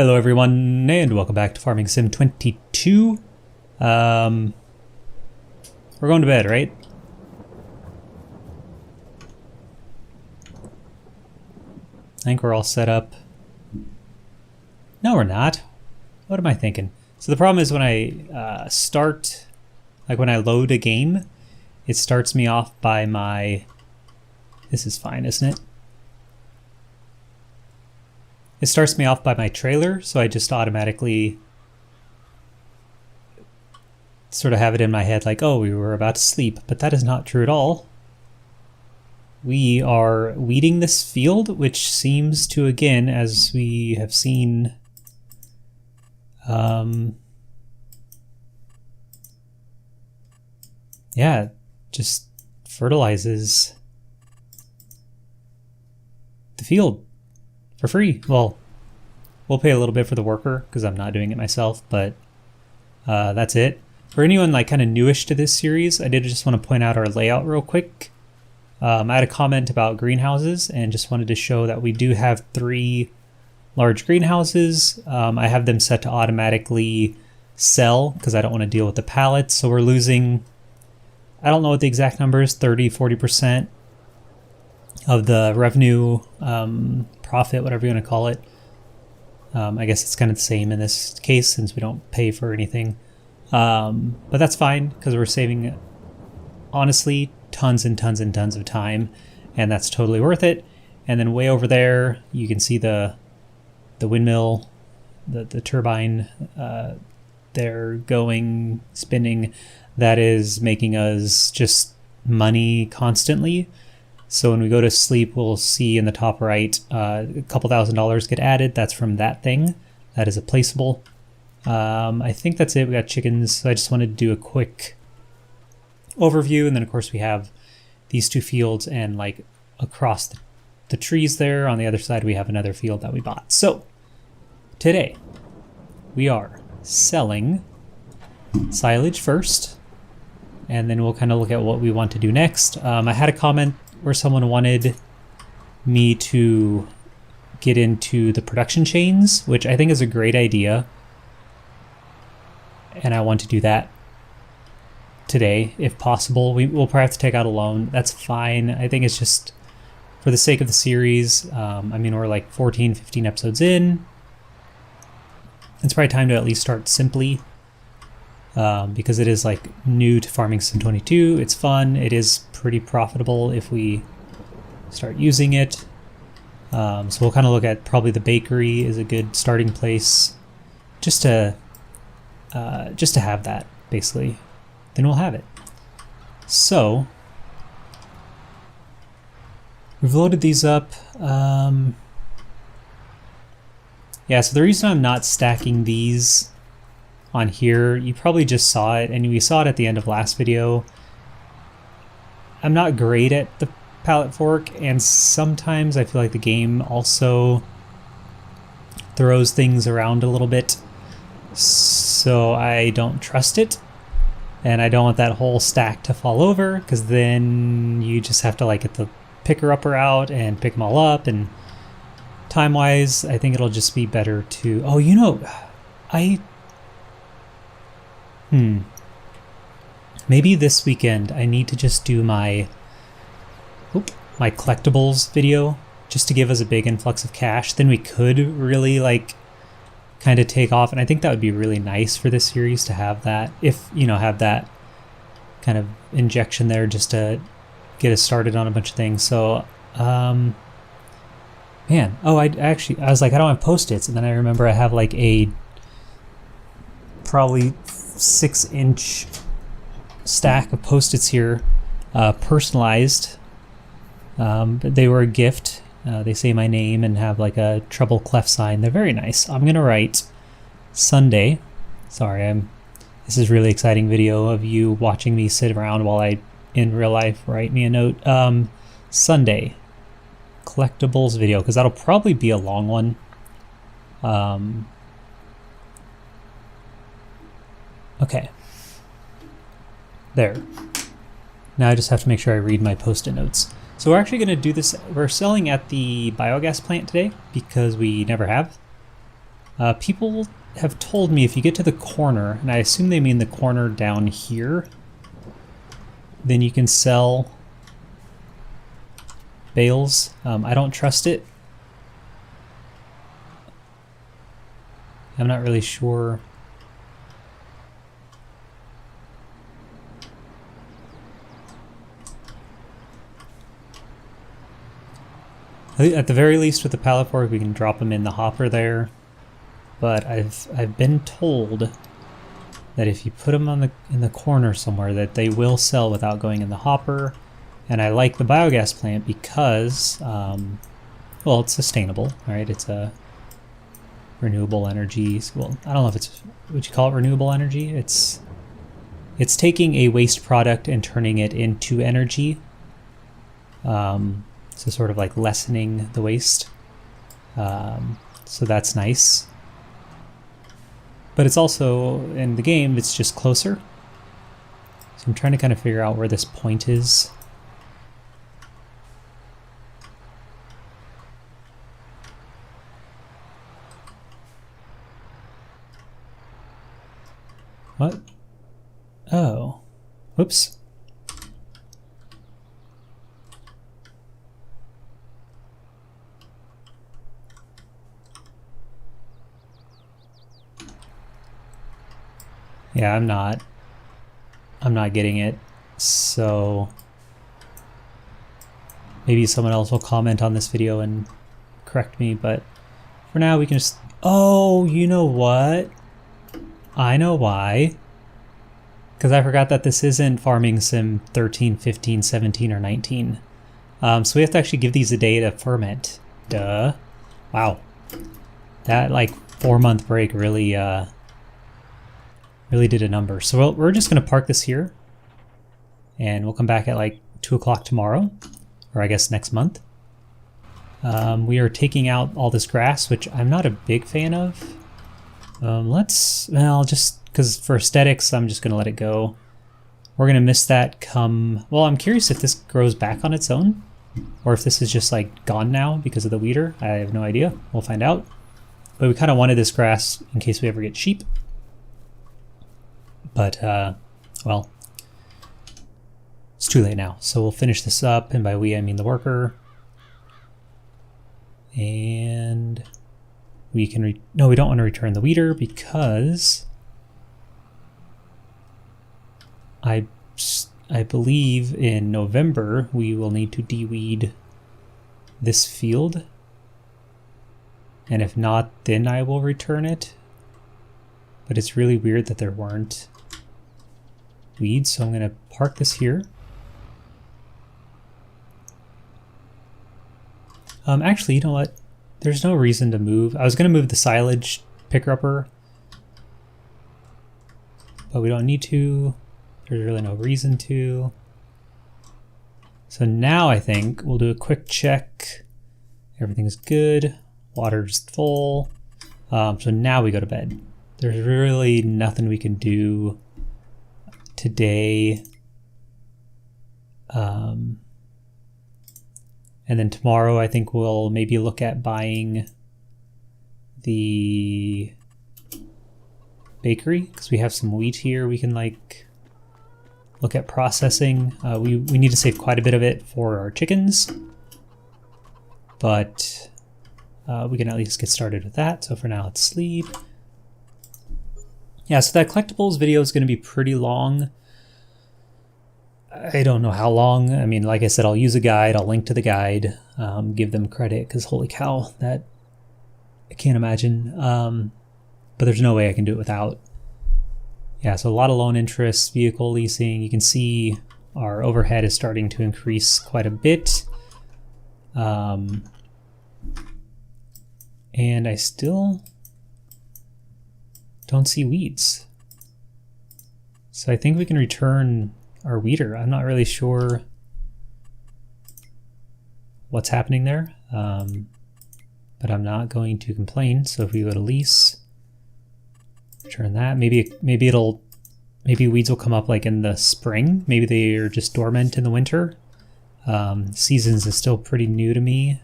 Hello everyone, and welcome back to Farming Sim 22. We're going to bed, right? I think we're all set up. No, we're not. What am I thinking? So the problem is when I start, like when I load a game, it starts me off by my... This is fine, isn't it? It starts me off by my trailer, so I just automatically sort of have it in my head like, oh, we were about to sleep, but that is not true at all. We are weeding this field, which seems to, again, as we have seen, yeah, just fertilizes the field for free. Well, we'll pay a little bit for the worker because I'm not doing it myself, but that's it. For anyone like kind of newish to this series, I did just want to point out our layout real quick. I had a comment about greenhouses and just wanted to show that we do have 3 large greenhouses. I have them set to automatically sell because I don't want to deal with the pallets. So we're losing, I don't know what the exact number is, 30–40% of the revenue, profit, whatever you want to call it. I guess it's kind of the same in this case since we don't pay for anything. But that's fine because we're saving, honestly, tons and tons and tons of time, and that's totally worth it. And then way over there, you can see the windmill, the turbine, they're going, spinning. That is making us just money constantly. So when we go to sleep, we'll see in the top right, a couple $1,000s get added. That's from that thing. That is a placeable. I think that's it. We got chickens. So I just wanted to do a quick overview. And then of course we have these 2 fields, and like across the trees there on the other side, we have another field that we bought. So today we are selling silage first, and then we'll kind of look at what we want to do next. I had a comment where someone wanted me to get into the production chains, which I think is a great idea. And I want to do that today, if possible. We'll probably have to take out a loan. That's fine. I think it's just for the sake of the series. I mean, we're like 14, 15 episodes in. It's probably time to at least start simply. Because it is like new to Farming Sim 22. It's fun. It is pretty profitable if we start using it. So we'll kind of look at probably the bakery is a good starting place, just to have that basically. Then we'll have it. So we've loaded these up. Yeah. So the reason I'm not stacking these on here, you probably just saw it, and we saw it at the end of last video. I'm not great at the pallet fork, and sometimes I feel like the game also throws things around a little bit, so I don't trust it, and I don't want that whole stack to fall over, because then you just have to like get the picker-upper out and pick them all up, and time-wise, I think it'll just be better to... Oh, you know, maybe this weekend I need to just do my collectibles video just to give us a big influx of cash. Then we could really like kind of take off, and I think that would be really nice for this series to have that, if you know, have that kind of injection there just to get us started on a bunch of things. So man, oh, I was like, I don't have post-its, and then I remember I have like a probably 6-inch stack of post-its here, personalized, but they were a gift. They say my name and have like a treble clef sign. They're very nice. I'm gonna write Sunday. Sorry, this is really exciting video of you watching me sit around while I in real life write me a note. Sunday collectibles video, because that'll probably be a long one. Okay. There. Now I just have to make sure I read my post-it notes. So we're actually going to do this. We're selling at the biogas plant today because we never have. People have told me if you get to the corner, and I assume they mean the corner down here, then you can sell bales. I don't trust it. I'm not really sure. At the very least with the pallet fork we can drop them in the hopper there. But I've been told that if you put them in the corner somewhere that they will sell without going in the hopper. And I like the biogas plant because, well, it's sustainable, right? It's a renewable energy. Well, I don't know if it's, would you call it renewable energy? It's taking a waste product and turning it into energy. So sort of like lessening the waste. So that's nice. But it's also, in the game, it's just closer. So I'm trying to kind of figure out where this point is. What? Oh. Whoops. Yeah, I'm not getting it. So maybe someone else will comment on this video and correct me, but for now we can just, oh, you know what? I know why. Because I forgot that this isn't Farming Sim 13, 15, 17, or 19. So we have to actually give these a day to ferment. Duh. Wow. That like 4-month break really really did a number. So we're just going to park this here. And we'll come back at like 2 o'clock tomorrow. Or I guess next month. We are taking out all this grass, which I'm not a big fan of. Well, just because for aesthetics, I'm just going to let it go. We're going to miss that come... Well, I'm curious if this grows back on its own. Or if this is just like gone now because of the weeder. I have no idea. We'll find out. But we kind of wanted this grass in case we ever get sheep. But, well, it's too late now. So we'll finish this up, and by we, I mean the worker. And we can, no, we don't want to return the weeder because I believe in November we will need to de-weed this field. And if not, then I will return it. But it's really weird that there weren't weeds, so I'm going to park this here. Actually, you know what? There's no reason to move. I was going to move the silage picker-upper, but we don't need to. There's really no reason to. So now I think we'll do a quick check. Everything's good. Water's full. So now we go to bed. There's really nothing we can do today. And then tomorrow I think we'll maybe look at buying the bakery because we have some wheat here we can like look at processing. We need to save quite a bit of it for our chickens, but we can at least get started with that. So for now, let's sleep. Yeah, so that collectibles video is going to be pretty long. I don't know how long. I mean, like I said, I'll use a guide. I'll link to the guide, give them credit because holy cow, that I can't imagine. But there's no way I can do it without. Yeah, so a lot of loan interest, vehicle leasing. You can see our overhead is starting to increase quite a bit. And I still don't see weeds. So I think we can return our weeder. I'm not really sure what's happening there, but I'm not going to complain. So if we go to lease, return that. Maybe weeds will come up like in the spring. Maybe they are just dormant in the winter. Seasons is still pretty new to me,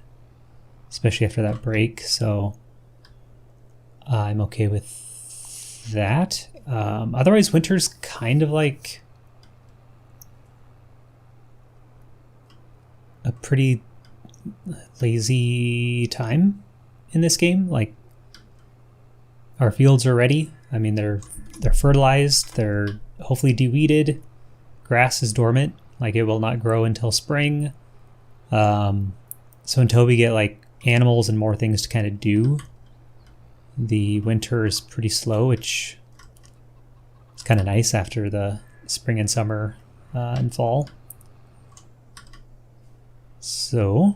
especially after that break. So I'm okay with that. Otherwise, winter's kind of like a pretty lazy time in this game. Like, our fields are ready. I mean, they're fertilized. They're hopefully de-weeded. Grass is dormant. Like, it will not grow until spring. So until we get like animals and more things to kind of do, the winter is pretty slow, which is kind of nice after the spring and summer and fall. So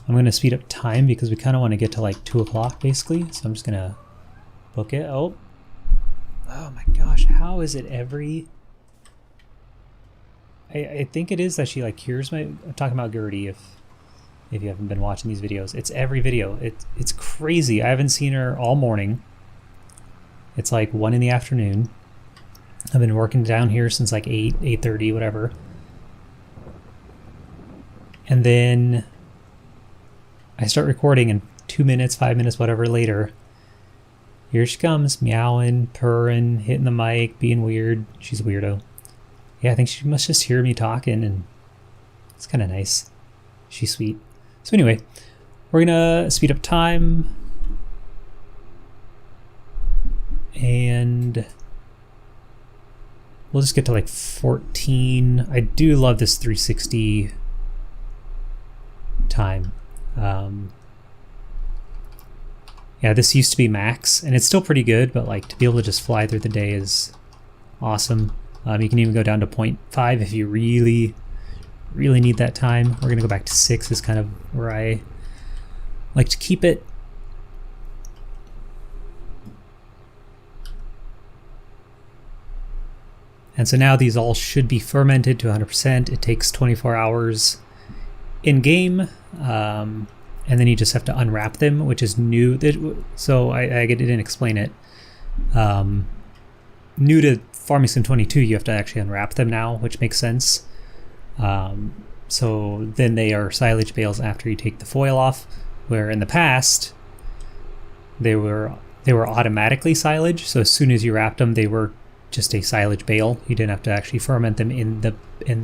I'm going to speed up time because we kind of want to get to like 2 o'clock basically. So I'm just going to book it. Oh my gosh. How is it every... I think it is that she like cures my... I'm talking about Gertie if you haven't been watching these videos. It's every video. It's crazy. I haven't seen her all morning. It's like 1 in the afternoon. I've been working down here since like 8:30, whatever. And then I start recording and 2 minutes, 5 minutes, whatever later, here she comes, meowing, purring, hitting the mic, being weird. She's a weirdo. Yeah, I think she must just hear me talking, and it's kind of nice. She's sweet. So anyway, we're gonna speed up time, and we'll just get to like 14. I do love this 360 time. Yeah, this used to be max, and it's still pretty good, but like to be able to just fly through the day is awesome. You can even go down to 0.5 if you really need that time. We're gonna go back to 6 is kind of where I like to keep it. And so now these all should be fermented to 100%. It takes 24 hours in game, and then you just have to unwrap them, which is new. So I didn't explain it. New to Farming Sim 22, you have to actually unwrap them now, which makes sense. So then they are silage bales after you take the foil off, where in the past they were automatically silage. So as soon as you wrapped them, they were just a silage bale. You didn't have to actually ferment them in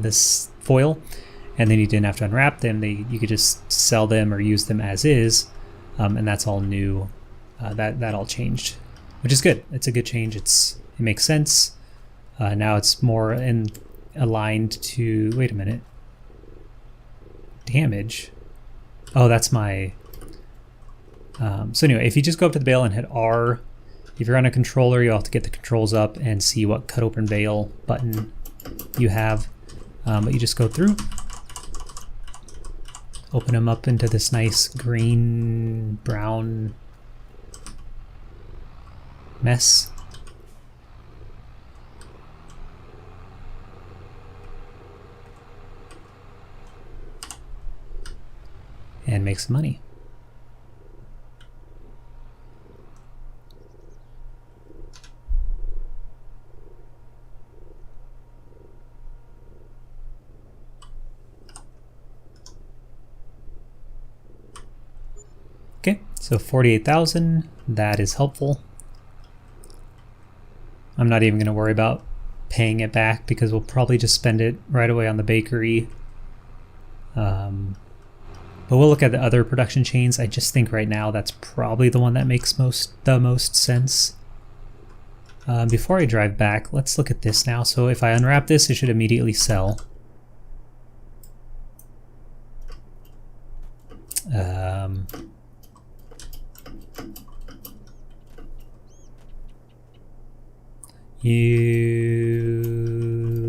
this foil, and then you didn't have to unwrap them. You could just sell them or use them as is, and that's all new. That all changed, which is good. It's a good change. It makes sense. Now it's more aligned to... Wait a minute. Damage. Oh, that's my... So anyway, if you just go up to the bale and hit R, if you're on a controller, you'll have to get the controls up and see what cut open bale button you have. But you just go through, open them up into this nice green, brown mess. And make some money. Okay, so 48,000, that is helpful. I'm not even going to worry about paying it back because we'll probably just spend it right away on the bakery. But we'll look at the other production chains. I just think right now that's probably the one that makes the most sense. Before I drive back, let's look at this now. So if I unwrap this, it should immediately sell. You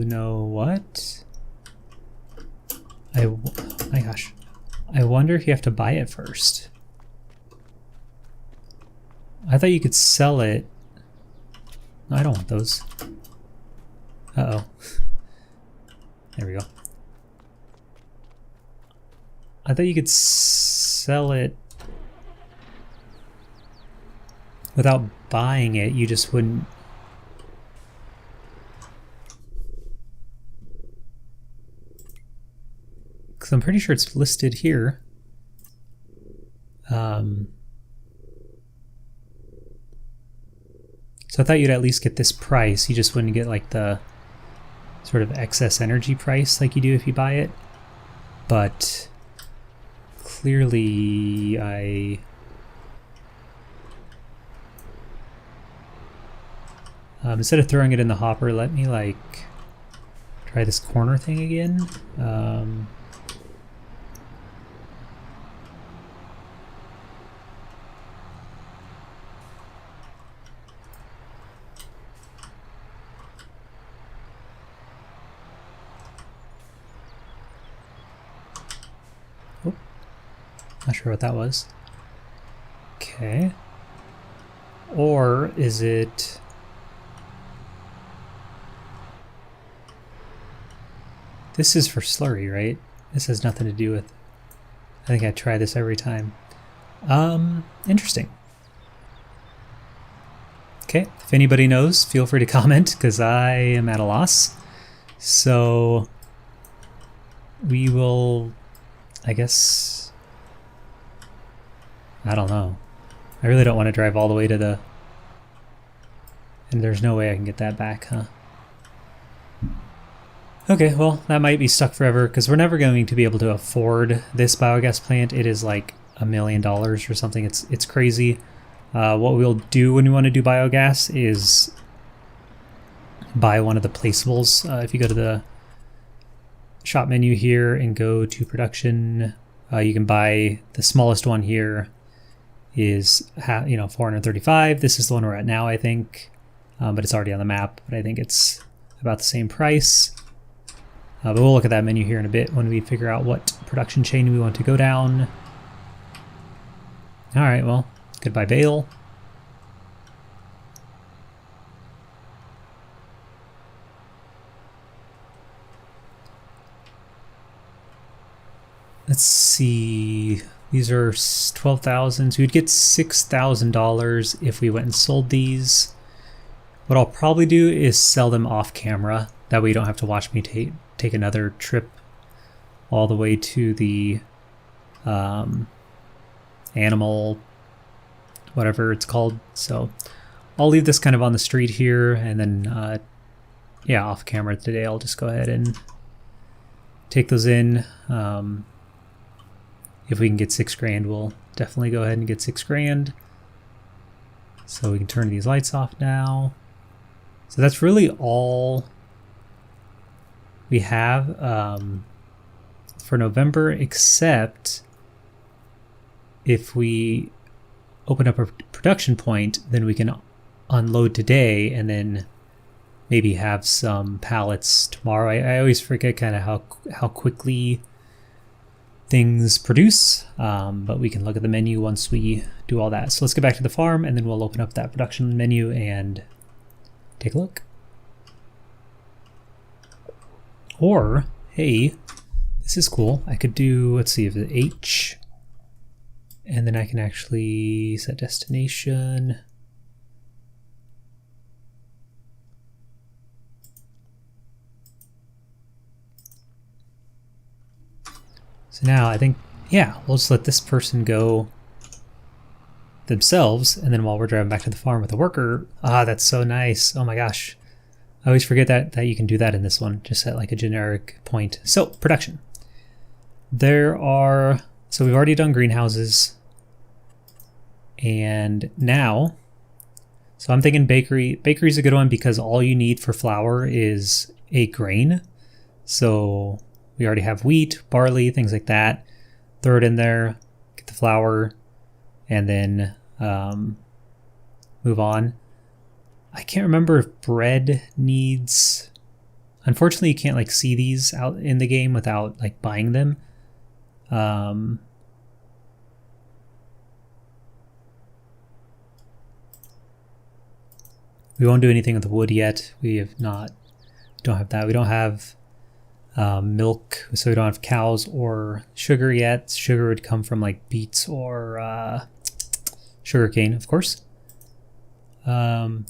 know what? Oh my gosh. I wonder if you have to buy it first. I thought you could sell it. No, I don't want those. Uh-oh. There we go. I thought you could sell it without buying it. You just wouldn't... Because I'm pretty sure it's listed here. So I thought you'd at least get this price. You just wouldn't get like the sort of excess energy price like you do if you buy it. But clearly instead of throwing it in the hopper, let me like try this corner thing again. Not sure what that was. Okay. Or is it... This is for slurry, right? This has nothing to do with... I think I try this every time. Interesting. Okay, if anybody knows, feel free to comment, because I am at a loss. So... we will... I guess... I don't know. I really don't want to drive all the way to the... And there's no way I can get that back, huh? Okay, well, that might be stuck forever, because we're never going to be able to afford this biogas plant. It is like $1 million or something. It's crazy. What we'll do when we want to do biogas is buy one of the placeables. If you go to the shop menu here and go to production, you can buy the smallest one here. Is 435. This is the one we're at now, I think, but it's already on the map. But I think it's about the same price. But we'll look at that menu here in a bit when we figure out what production chain we want to go down. All right, well, goodbye, bale. Let's see. These are 12,000, so we'd get $6,000 if we went and sold these. What I'll probably do is sell them off camera. That way you don't have to watch me take another trip all the way to the animal, whatever it's called. So I'll leave this kind of on the street here, and then yeah, off camera today I'll just go ahead and take those in. If we can get $6,000, we'll definitely go ahead and get $6,000. So we can turn these lights off now. So that's really all we have for November, except if we open up a production point, then we can unload today and then maybe have some pallets tomorrow. I always forget kind of how quickly things produce, but we can look at the menu once we do all that. So let's get back to the farm, and then we'll open up that production menu and take a look. Or, hey, this is cool. I could do, let's see, if the H, and then I can actually set destination. So now I think, yeah, we'll just let this person go themselves, and then while we're driving back to the farm with the worker, that's so nice. Oh my gosh. I always forget that you can do that in this one, just set like a generic point. So, production. So we've already done greenhouses. And now, so I'm thinking bakery. Bakery's a good one because all you need for flour is a grain. So we already have wheat, barley, things like that. Throw it in there, get the flour, and then move on. I can't remember if bread needs... Unfortunately, you can't like see these out in the game without like buying them. We won't do anything with the wood yet. Don't have that. We don't have milk, so we don't have cows or sugar yet. Sugar would come from like beets or sugar cane, of course.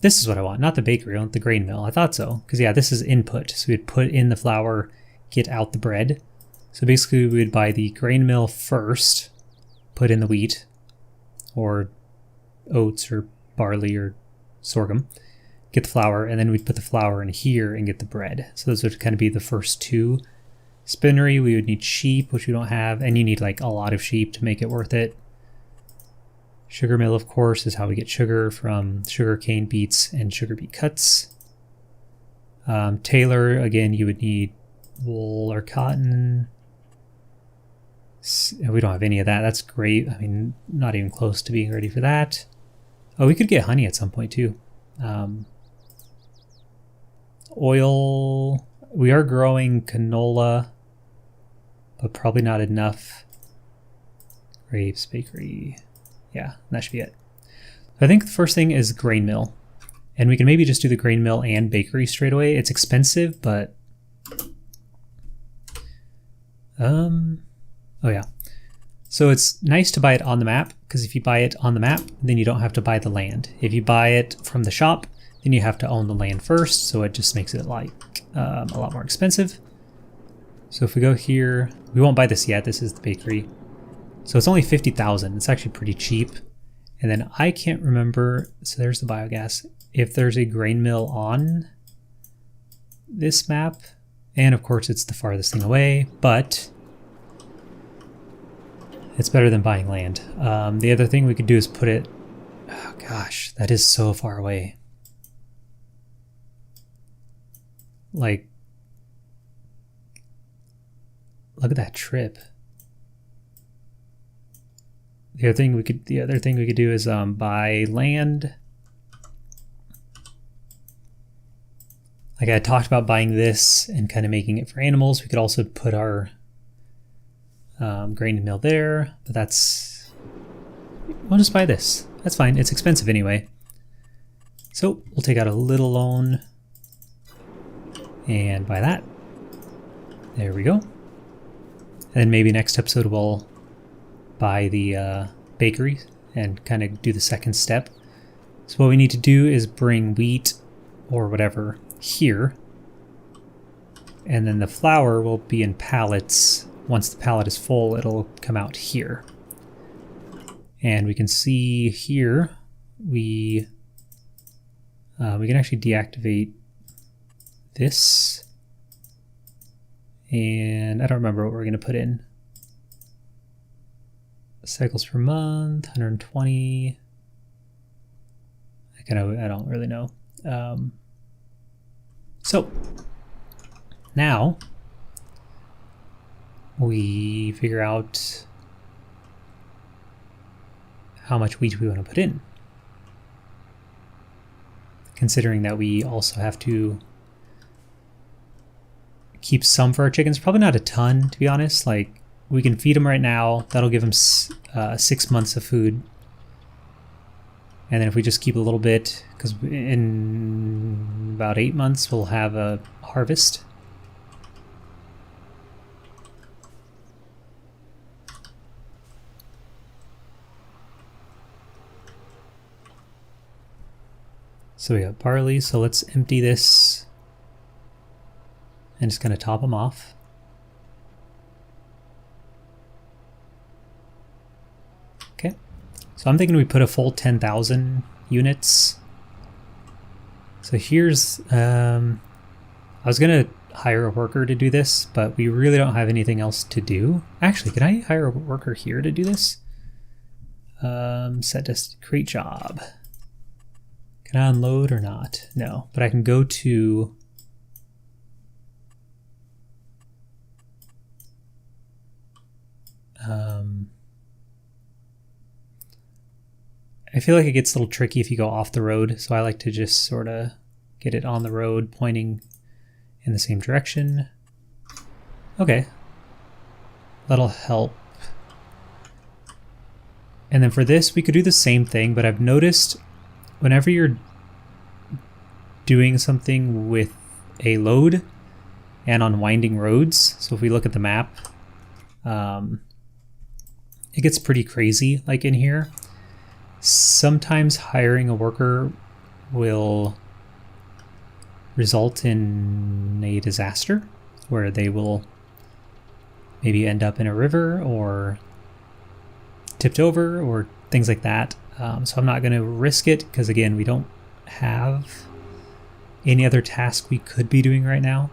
This is what I want, not the bakery. I want the grain mill. I thought so, because yeah, this is input. So we'd put in the flour, get out the bread. So basically we would buy the grain mill first, put in the wheat or oats or barley or sorghum, get the flour, and then we'd put the flour in here and get the bread. So those would kind of be the first two. Spinnery, we would need sheep, which we don't have, and you need like a lot of sheep to make it worth it. Sugar mill, of course, is how we get sugar from sugar cane beets and sugar beet cuts. Tailor, again, you would need wool or cotton. We don't have any of that. That's great. I mean, not even close to being ready for that. Oh, we could get honey at some point too. Oil, we are growing canola, but probably not enough. Grapes, bakery. Yeah, that should be it. I think the first thing is grain mill. And we can maybe just do the grain mill and bakery straight away. It's expensive, but... oh yeah. So it's nice to buy it on the map, because if you buy it on the map, then you don't have to buy the land. If you buy it from the shop, then you have to own the land first, so it just makes it like a lot more expensive. So if we go here, we won't buy this yet, this is the bakery. So it's only 50,000, it's actually pretty cheap. And then I can't remember, so there's the biogas, if there's a grain mill on this map. And of course it's the farthest thing away, but it's better than buying land. The other thing we could do is put it, oh gosh, that is so far away. Like, look at that trip. The other thing we could do is buy land. Like I talked about buying this and kind of making it for animals. We could also put our grain mill there, but we'll just buy this. That's fine. It's expensive anyway. So we'll take out a little loan and buy that. There we go. And then maybe next episode we'll buy the bakery and kind of do the second step. So what we need to do is bring wheat or whatever here, and then the flour will be in pallets. Once the pallet is full, it'll come out here. And we can see here we can actually deactivate this, and I don't remember what we're going to put in. Cycles per month, 120. I don't really know. So now we figure out how much wheat we want to put in, considering that we also have to keep some for our chickens. Probably not a ton, to be honest. Like, we can feed them right now. That'll give them 6 months of food. And then if we just keep a little bit, because in about 8 months we'll have a harvest. So we got barley, so let's empty this and just kind of top them off. Okay, so I'm thinking we put a full 10,000 units. So here's, I was gonna hire a worker to do this, but we really don't have anything else to do. Actually, can I hire a worker here to do this? Set to create job. Can I unload or not? No, but I can go to I feel like it gets a little tricky if you go off the road, so I like to just sort of get it on the road pointing in the same direction. Okay, that'll help. And then for this we could do the same thing, but I've noticed whenever you're doing something with a load and on winding roads, so if we look at the map, it gets pretty crazy like in here. Sometimes hiring a worker will result in a disaster where they will maybe end up in a river or tipped over or things like that. So I'm not going to risk it because, again, we don't have any other task we could be doing right now.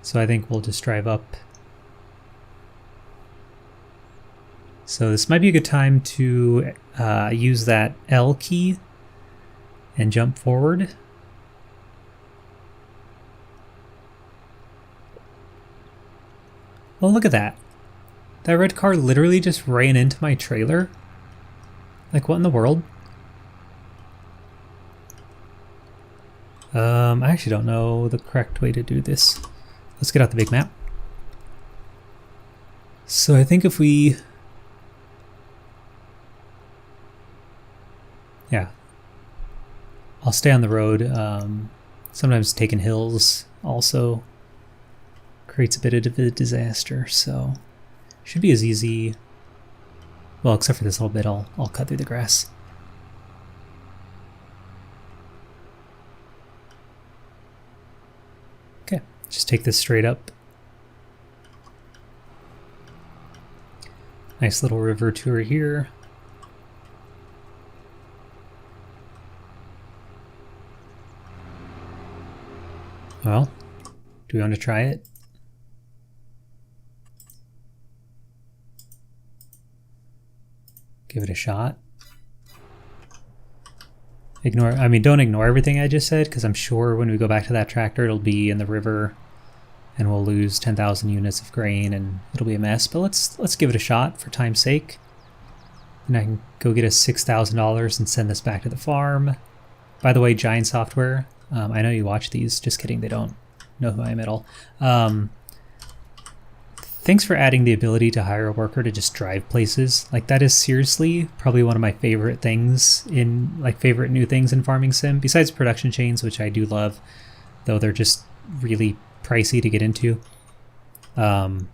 So I think we'll just drive up. So this might be a good time to use that L key and jump forward. Well, look at that. That red car literally just ran into my trailer. Like, what in the world? I actually don't know the correct way to do this. Let's get out the big map. So I think if we... Yeah. I'll stay on the road. Sometimes taking hills also creates a bit of a disaster, so should be as easy. Well, except for this little bit, I'll cut through the grass. Okay, just take this straight up. Nice little river tour here. Well, do we want to try it? Give it a shot. Don't ignore everything I just said, because I'm sure when we go back to that tractor, it'll be in the river and we'll lose 10,000 units of grain and it'll be a mess. But let's give it a shot for time's sake. And I can go get us $6,000 and send this back to the farm. By the way, Giant Software, I know you watch these. Just kidding, they don't know who I am at all. Thanks for adding the ability to hire a worker to just drive places. Like, that is seriously probably one of my favorite things favorite new things in Farming Sim, besides production chains, which I do love, though they're just really pricey to get into. Like,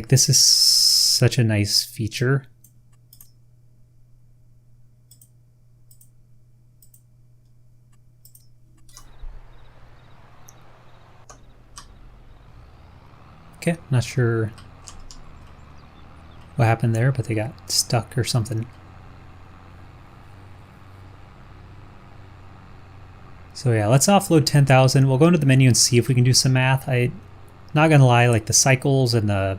this is such a nice feature. Okay, not sure what happened there, but they got stuck or something. So yeah, let's offload 10,000. We'll go into the menu and see if we can do some math. Not gonna lie, like the cycles and the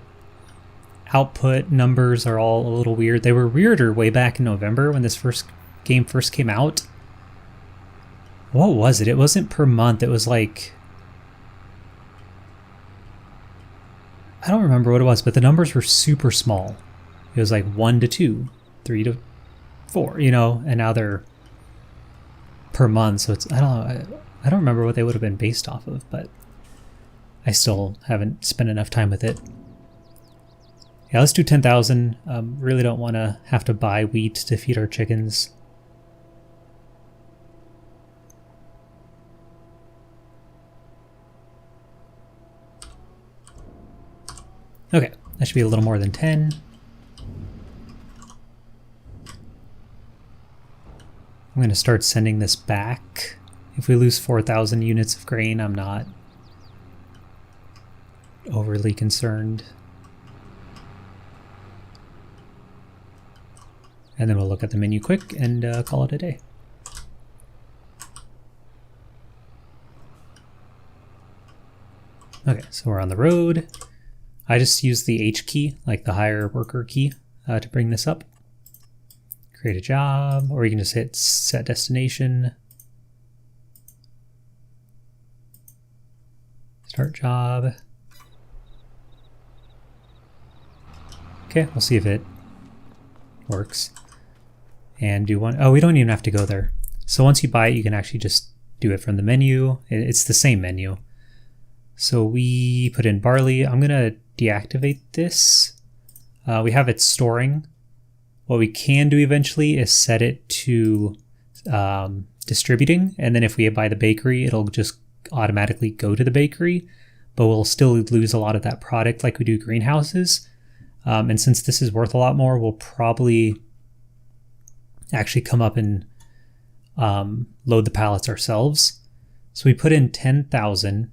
output numbers are all a little weird. They were weirder way back in November when this game first came out. What was it? It wasn't per month. It was like... I don't remember what it was, but the numbers were super small. It was like 1 to 2, 3 to 4, you know, and now they're per month, so it's, I don't remember what they would have been based off of, but I still haven't spent enough time with it. Yeah, let's do 10,000. Really don't want to have to buy wheat to feed our chickens. Okay, that should be a little more than 10. I'm going to start sending this back. If we lose 4,000 units of grain, I'm not overly concerned. And then we'll look at the menu quick and call it a day. Okay, so we're on the road. I just use the H key, like the hire worker key, to bring this up. Create a job, or you can just hit set destination. Start job. Okay, we'll see if it works. And do one, oh, we don't even have to go there. So once you buy it, you can actually just do it from the menu. It's the same menu. So we put in barley. I'm gonna deactivate this. We have it storing. What we can do eventually is set it to distributing, and then if we buy the bakery, it'll just automatically go to the bakery, but we'll still lose a lot of that product like we do greenhouses. And since this is worth a lot more, we'll probably actually come up and load the pallets ourselves. So we put in 10,000.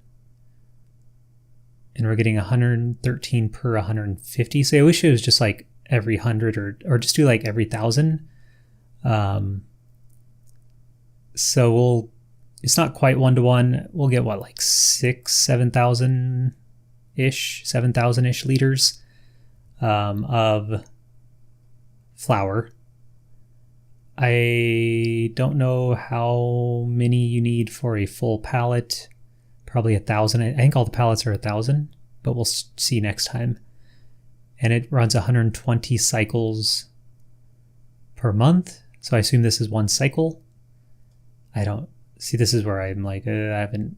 And we're getting 113 per 150. So I wish it was just like every 100 or just do like every 1,000. So it's not quite 1-to-1. We'll get what, like 7,000-ish liters of flour. I don't know how many you need for a full pallet. Probably 1,000. I think all the pallets are 1,000, but we'll see next time. And it runs 120 cycles per month. So I assume this is one cycle. I don't see, this is where I'm like, I haven't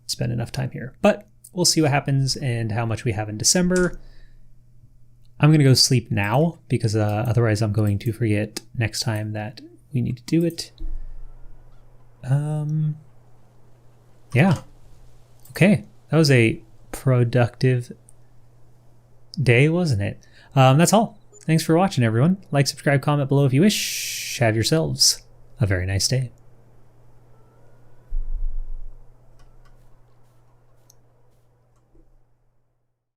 spent enough time here, but we'll see what happens and how much we have in December. I'm going to go sleep now because otherwise I'm going to forget next time that we need to do it. Yeah. Okay. That was a productive day, wasn't it? That's all. Thanks for watching, everyone. Like, subscribe, comment below if you wish. Have yourselves a very nice day.